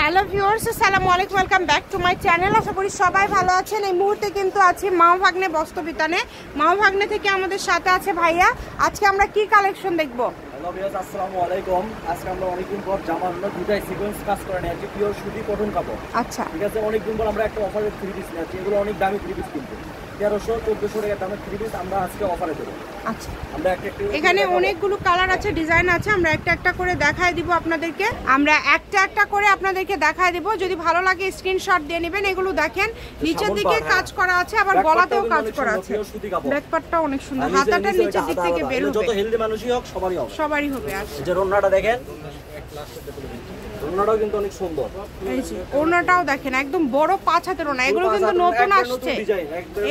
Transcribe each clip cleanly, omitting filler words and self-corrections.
Hello viewers, আসসালামু আলাইকুম, welcome back to my channel. আশা করি সবাই ভালো আছেন। এই মুহূর্তে কিন্তু আছি মাও ভাগ্নে বস্ত্রবিতানে। মাও ভাগ্নে থেকে আমাদের সাথে আছে ভাইয়া। আজকে আমরা কি কালেকশন দেখবো? হ্যালো ভিউয়ার্স, আসসালামু আলাইকুম। আজকে আমরা অনেকদিন পর জামার দুটাই সিকোয়েন্স কাজ করে নিয়েছি, পিওর সুতি কটন কাপড়। আচ্ছা, ঠিক আছে, অনেকদিন পর আমরা একটা অফারে থ্রি পিস নিয়েছি। এগুলো অনেক দামি থ্রি পিস, কিন্তু 1300-1400 টাকা দামের থ্রি পিস আমরা আজকে অফারে দেবো। আচ্ছা, আমরা একটা এখানে অনেকগুলো কালার আছে, ডিজাইন আছে। আমরা একটা একটা করে দেখায় দিব আপনাদেরকে। দেখায় দিব। যদি ভালো লাগে স্ক্রিনশট দিয়ে নেবেন। এগুলো দেখেন, নিচের দিকে কাজ করা আছে, আবার গলাতেও কাজ করা আছে। ব্যাকপার্টটা অনেক সুন্দর, হাতাটা নিচের দিক থেকে বের হবে। যত হেলদি মানুষই হোক সবারই হবে। আচ্ছা, যে ওড়নাটা দেখেন, ওড়নাটাও কিন্তু অনেক সুন্দর। এই যে ওড়নাটাও দেখেন, একদম বড় 5 হাতের ওড়না। এগুলো কিন্তু নতুন আসছে,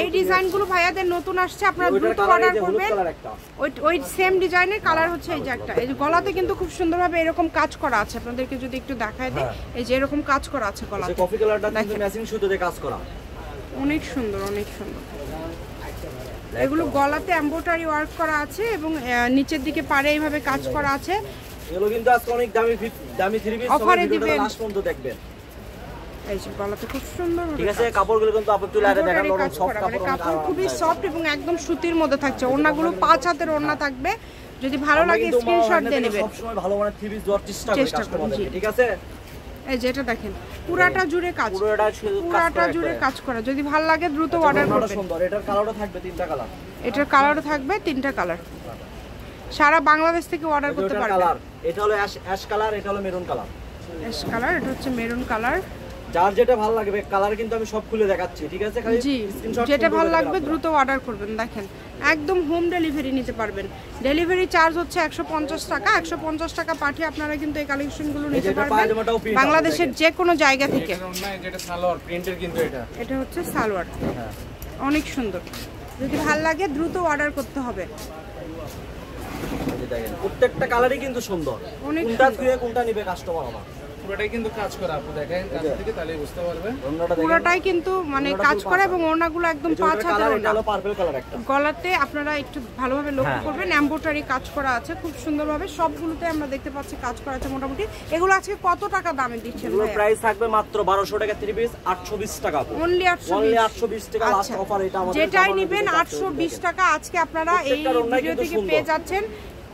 এই ডিজাইনগুলো ভাইয়াদের নতুন আসছে। আপনারা দ্রুত অর্ডার করবেন। ওই সেম ডিজাইনের কালার হচ্ছে এই যে একটা। এই যে গলাতে কিন্তু খুব সুন্দরভাবে এরকম কাজ করা আছে। আপনাদেরকে যদি একটু দেখায় দেই, এই যে এরকম কাজ করা আছে গলাতে। কফি কালারটা কিন্তু ম্যাচিং সুতোতে কাজ করা, অনেক সুন্দর, অনেক সুন্দর। এগুলো গলাতে এমব্রয়ডারি ওয়ার্ক করা আছে এবং নিচের দিকে পাড়ে এইভাবে কাজ করা আছে। এগুলো কিন্তু আজকে অনেক দামি থ্রি পিস অফারে দিবেন, লাস্ট পর্যন্ত দেখবেন। এই যে গলাতে খুব সুন্দর, ঠিক আছে। কাপড়গুলো কিন্তু আপনি তুলে আরে দেখেন, নরম সফট কাপড়, কাপড় খুবই সফট এবং একদম সুতির মধ্যে থাকছে। ওড়নাগুলো 5 হাতের ওড়না থাকবে। যদি ভালো লাগে স্ক্রিনশট দিয়ে নেবেন। সব সময় ভালো মানের থ্রি পিস দেওয়ার চেষ্টা করি কাস্টমারদের, ঠিক আছে। এই যে এটা দেখেন, পুরাটা জুড়ে কাজ, পুরাটা জুড়ে কাজ করা। যদি ভালো লাগে দ্রুত অর্ডার করবেন। সুন্দর, এটার কালারও থাকবে 3টা কালার। এটার কালারও থাকবে 3টা কালার। সারা বাংলাদেশ থেকে অর্ডার করতে পারবেন। এটা হলো অ্যাশ কালার, এটা হলো মেরুন কালার। অ্যাশ কালার, এটা হচ্ছে মেরুন কালার। যার যেটা ভালো লাগবে কালার কিন্তু আমি সব খুলে দেখাচ্ছি, ঠিক আছে। খালি স্ক্রিনশট, যেটা ভালো লাগবে দ্রুত অর্ডার করবেন। দেখেন, একদম হোম ডেলিভারি নিতে পারবেন। ডেলিভারি চার্জ হচ্ছে 150 টাকা। 150 টাকা পাঠিয়ে আপনারা কিন্তু এই কালেকশনগুলো নিতে পারবেন বাংলাদেশের যে কোনো জায়গা থেকে। যেটা সালোয়ার প্রিন্টের, কিন্তু এটা হচ্ছে সালোয়ার, অনেক সুন্দর। যদি ভালো লাগে দ্রুত অর্ডার করতে হবে। প্রত্যেকটা কালারই কিন্তু সুন্দর। কোনটা ধুয়ে কোনটা নিবে কাস্টমার আমার। পুরোটাই কিন্তু কাজ করা, আপনি দেখেন কাছ থেকে তাহলে বুঝতে পারবেন। পুরোটাই কিন্তু মানে কাজ করা এবং ওড়নাগুলো একদম 5 হাতের ওড়না। এটা পার্পল কালার একটা। গলাতে আপনারা একটু ভালোভাবে লক্ষ্য করবেন, এমব্রয়ডারি কাজ করা আছে খুব সুন্দরভাবে। সবগুলোতে আমরা দেখতে পাচ্ছি কাজ করা আছে মোটামুটি। এগুলো আজকে কত টাকা দামে দিচ্ছেন ভাই? প্রাইস থাকবে মাত্র 1200 টাকা 3 পিস, 820 টাকা। অনলি 820 টাকা লাস্ট অফার। এটা আমাদের যেটাই নেবেন 820 টাকা আজকে আপনারা এই ভিডিও থেকে পেয়ে যাচ্ছেন।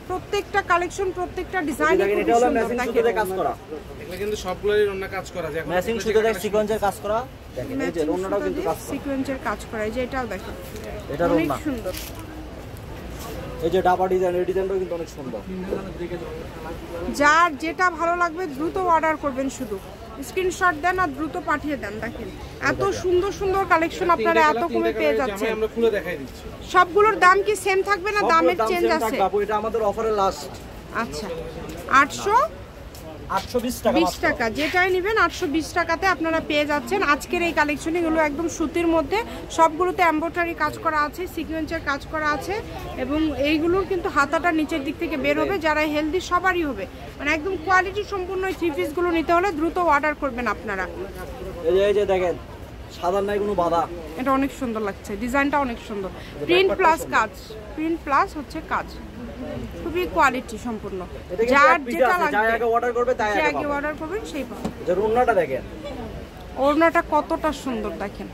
প্রত্যেকটা কালেকশন, প্রত্যেকটা ডিজাইন খুব সুন্দর। সুতোতে কাজ করা, এগুলো কিন্তু সবগুলোরই ওড়না কাজ করা যায়। ম্যাচিং সুতোতে সিকোয়েন্সের কাজ করা। দেখেন এই যে ওড়নাটাও কিন্তু কাজ করা, সিকোয়েন্সের কাজ করা। এই যে এটাও দেখেন, এটা অনেক ওড়না সুন্দর। এই যে ডাবা ডিজাইন, এই ডিজাইনটাও কিন্তু অনেক সুন্দর। যার যেটা ভালো লাগবে দ্রুত অর্ডার করবেন। শুধু স্ক্রিনশট দেন আর দ্রুত পাঠিয়ে দেন। দেখেন এত সুন্দর সুন্দর কালেকশন আপনারা এত কমে পেয়ে যাচ্ছেন। আমরা খুলে দেখাই দিচ্ছি। সবগুলোর দাম কি সেম থাকবে না দামের চেঞ্জ আছে? এটা আমাদের অফারের লাস্ট। আচ্ছা, 820 টাকা। যেটাই নেবেন 820 টাকাতে আপনারা পেয়ে যাচ্ছেন আজকের এই কালেকশন। এগুলো একদম সুতির মধ্যে, সবগুলোতে এমব্রয়ডারি কাজ করা আছে, সিকোয়েন্সের কাজ করা আছে এবং এইগুলোর কিন্তু হাতাটা নিচের দিক থেকে বের হবে। যারা হেলদি সবারই হবে, মানে একদম কোয়ালিটি সম্পূর্ণ এই থ্রি পিসগুলো নিতে হলে দ্রুত অর্ডার করবেন আপনারা। এই যে দেখেন, সাদা নাই কোনো বাধা। এটা অনেক সুন্দর লাগছে, ডিজাইনটা অনেক সুন্দর। প্রিন্ট প্লাস কাজ, প্রিন্ট প্লাস হচ্ছে কাজ, খুবই কোয়ালিটি সম্পূর্ণ। যার যেটা লাগবে যাই আগে অর্ডার করবে তাই আগে অর্ডার করবেন, সেই পাবেন। যে ওড়নাটা দেখেন, ওড়নাটা কতটা সুন্দর দেখেন।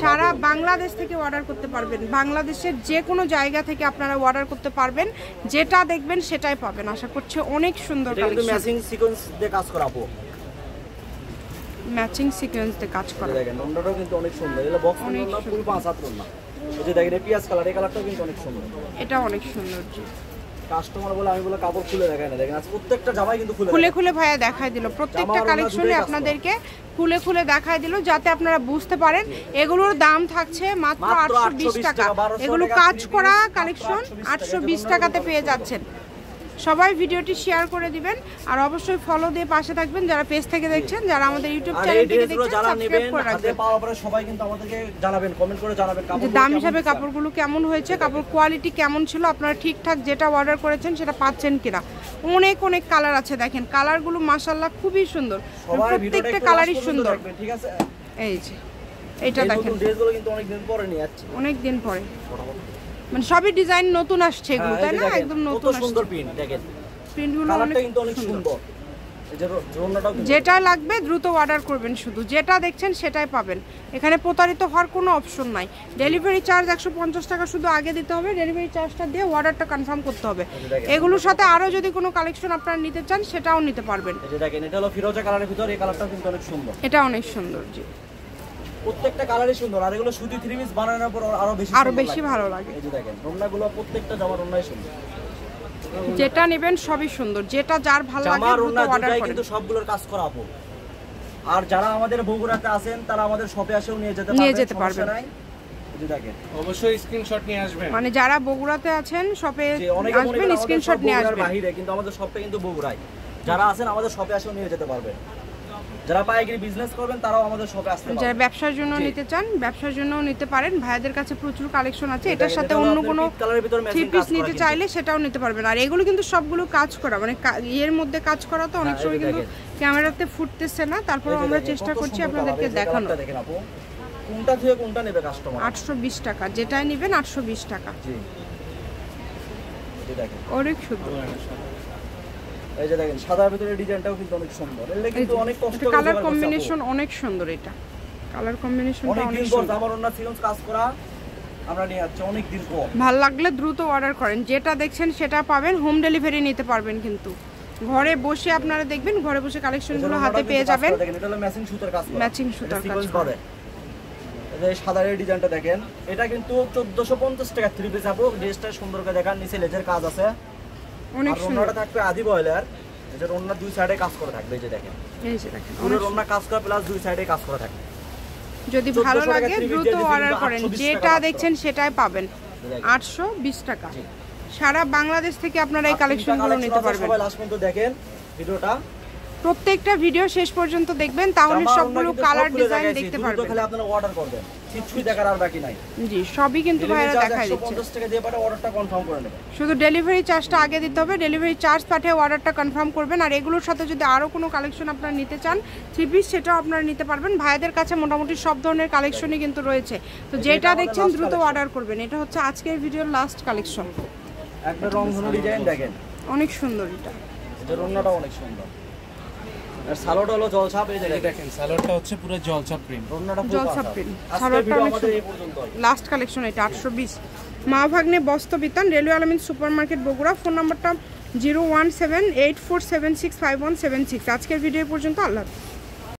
সারা বাংলাদেশ থেকে অর্ডার করতে পারবেন। বাংলাদেশের যে কোনো জায়গা থেকে আপনারা অর্ডার করতে পারবেন। যেটা দেখবেন সেটাই পাবেন। আশা করছি অনেক সুন্দর কালেকশন। ম্যাচিং সিকোয়েন্স দিয়ে কাজ করা আপু, ম্যাচিং সিকোয়েন্স দিয়ে কাজ করা। দেখেন ওড়নাটাও কিন্তু অনেক সুন্দর। এটা বক্স ওড়না, ফুল 5 হাত ওড়না। এই যে দেখেন পিয়াজ কালার, এই কালারটাও কিন্তু অনেক সুন্দর। এটা অনেক সুন্দর। জি, কাস্টমার বলে আমি বলে কাপড় খুলে দেখাই না। দেখেন আজ প্রত্যেকটা জামাই কিন্তু খুলে খুলে ভাইয়া দেখাই দিল। প্রত্যেকটা কালেকশনে আপনাদেরকে খুলে খুলে দেখাই দিল যাতে আপনারা বুঝতে পারেন। এগুলোর দাম থাকছে মাত্র 820 টাকা। এগুলো কাজ করা কালেকশন 820 টাকাতে পেয়ে যাচ্ছেন। সবাই ভিডিওটি শেয়ার করে দিবেন আর অবশ্যই ফলো দিয়ে পাশে থাকবেন। যারা পেজ থেকে দেখছেন, যারা আমাদের ইউটিউব চ্যানেল থেকে দেখছেন, সাবস্ক্রাইব করে রাখবেন। পাওয়ার পরে সবাই কিন্তু আমাদেরকে জানাবেন, কমেন্ট করে জানাবেন যে দাম হিসাবে কাপড়গুলো কেমন হয়েছে, কাপড় কোয়ালিটি কেমন ছিল, আপনারা ঠিকঠাক যেটা অর্ডার করেছেন সেটা পাচ্ছেন কিনা। অনেক অনেক কালার আছে, দেখেন কালারগুলো মাশাআল্লাহ খুবই সুন্দর, প্রত্যেকটা কালারই সুন্দর। ঠিক আছে, এই যে এটা দেখেন, ড্রেসগুলো কিন্তু অনেক দিন পরে নিয়ে যাচ্ছে, অনেক দিন পরে, মানে সবই ডিজাইন নতুন আসছে এগুলো, তাই না? একদম নতুন সুন্দর প্রিন্ট দেখেন, প্রিন্টগুলো কালারটা কিন্তু অনেক সুন্দর। এই যে ওড়নাটাও যেটা লাগবে দ্রুত অর্ডার করবেন, শুধু যেটা দেখছেন সেটাই পাবেন। এখানে প্রতারিত হওয়ার কোনো অপশন নাই। ডেলিভারি চার্জ 150 টাকা শুধু আগে দিতে হবে, ডেলিভারি চার্জটা দিয়ে অর্ডারটা কনফার্ম করতে হবে। এগুলোর সাথে আরও যদি কোনো কালেকশন আপনারা নিতে চান সেটাও নিতে পারবেন। এই যে দেখেন এটা হলো ফিরোজা কালারের ভিতর, এই কালারটাও কিন্তু অনেক সুন্দর। এটা অনেক সুন্দর, জি প্রত্যেকটা কালারই সুন্দর। আর এগুলো সুতি 3 পিস বানানোর পর আরো বেশি ভালো লাগে। এই যে দেখেন ওড়নাগুলো প্রত্যেকটা জামার ওড়নাই সুন্দর। যেটা নেবেন সবই সুন্দর, যেটা যার ভালো লাগে জামার দ্রুত ওড়না অর্ডার দুটাই করেন। কিন্তু সবগুলোর কাজ করা আপু। আর যারা আমাদের বগুড়াতে আছেন তারা আমাদের শপে এসেও নিয়ে যেতে পারবেন। এই যে দেখেন অবশ্যই স্ক্রিনশট নিয়ে আসবেন। মানে যারা বগুড়াতে আছেন শপে অনেকে মনে আসবেন, করেন স্ক্রিনশট নিয়ে আসবেন। বাইরে কিন্তু আমাদের শপটা কিন্তু বগুড়ায়। যারা আছেন আমাদের শপে এসেও নিয়ে যেতে পারবেন। যারা পাইকারি বিজনেস করবেন তারাও আমাদের শপে আসতে পারবেন। যারা ব্যবসার জন্য নিতে চান ব্যবসার জন্য নিতে পারেন। ভাইদের কাছে প্রচুর কালেকশন আছে। এটার সাথে অন্য কোনো থ্রি পিস নিতে চাইলে সেটাও নিতে পারবেন। আর এগুলো কিন্তু সবগুলো কাজ করা, মানে এর মধ্যে কাজ করা তো অনেক সময় কিন্তু ক্যামেরাতে ফুটতেছে না, তারপরে আমরা চেষ্টা করছি আপনাদেরকে দেখানো। দেখেন আপু কোনটা থেকে কোনটা নেবে কাস্টমার? 820 টাকা, যেটাই নেবেন 820 টাকা। জি এই দেখেন অনেক সুন্দর। এই যে দেখেন সাদার ভিতরে ডিজাইনটাও কিন্তু অনেক সুন্দর। এটা কিন্তু অনেক কষ্ট করে কালার কম্বিনেশন অনেক সুন্দর। এটা কালার কম্বিনেশনটা অনেক অনেক দিন পর সুন্দর। জামার ওড়না সিকোয়েন্স কাজ করা আমরা নিয়ে যাচ্ছি অনেক দিন পর। ভালো লাগলে দ্রুত অর্ডার করেন, যেটা দেখছেন সেটা পাবেন। হোম ডেলিভারি নিতে পারবেন, কিন্তু ঘরে বসে আপনারা দেখবেন, ঘরে বসে কালেকশনগুলো হাতে পেয়ে যাবেন। দেখেন এটা হলো ম্যাচিং সুতার কাজ করা, ম্যাচিং সুতার কাজ করা। এই সাদার ডিজাইনটা দেখেন, এটা কিন্তু 1450 টাকা 3 পিস আপু। ড্রেসটা সুন্দর করে দেখান, নিচে লেজের কাজ আছে অনেক আর সুন্দর। ওড়নাটা থাকবে আদি বয়লার। এই যে ওড়না দুই সাইডে কাজ করা থাকবে। এই যে দেখেন এই যে দেখেন পুরো ওড়না কাজ করা প্লাস দুই সাইডে কাজ করা থাকবে। যদি ভালো 1400 টাকা লাগে 3 পিস দ্রুত দিয়ে অর্ডার দিবেন, করেন, 820 যেটা টাকা মাত্র। দেখছেন সেটাই পাবেন। 820 টাকা। সারা বাংলাদেশ থেকে আপনারা এই কালেকশনগুলো নিতে পারবেন। সবাই লাস্ট পর্যন্ত দেখেন ভিডিওটা, প্রত্যেকটা ভিডিও শেষ পর্যন্ত দেখবেন, তাহলে সবগুলো কালার ডিজাইন দেখতে পারবেন। খালি আপনারা অর্ডার করবেন, কিছুই দেখার আর বাকি নাই। জি সবই কিন্তু ভাইরা দেখাই দিচ্ছে। 150 টাকা দিয়ে পাঠাও, অর্ডারটা কনফার্ম করে নেবেন। শুধু ডেলিভারি চার্জটা আগে দিতে হবে, ডেলিভারি চার্জ পাঠিয়ে অর্ডারটা কনফার্ম করবেন। আর এগুলোর সাথে যদি আরও কোনো কালেকশন আপনারা নিতে চান 3 পিস, সেটাও আপনারা নিতে পারবেন। ভাইদের কাছে মোটামুটি সব ধরনের কালেকশনই কিন্তু রয়েছে। তো যেটা দেখছেন দ্রুত অর্ডার করবেন। এটা হচ্ছে আজকের ভিডিওর লাস্ট কালেকশন। একটা রংধনু ডিজাইন দেখেন, অনেক সুন্দর। এটা এটার ওড়নাটা অনেক সুন্দর। আর সালোয়ারটা হলো জলছাপ। এই যে দেখেন সালোয়ারটা হচ্ছে পুরো জলছাপ প্রিন্ট। ওড়নাটা জলছাপ প্রিন্ট। সালোয়ারটা সালোয়ারটা অনেক আমাদের এই সুন্দর। পর্যন্ত। লাস্ট কালেকশন এটা 820। মা ভাগ্নে বস্ত্র বিতান, রেলওয়ে আলমিন সুপার মার্কেট বগুড়া। ফোন নাম্বারটা 01784765176। আজকের ভিডিও পর্যন্ত। আল্লাহ হাফেজ।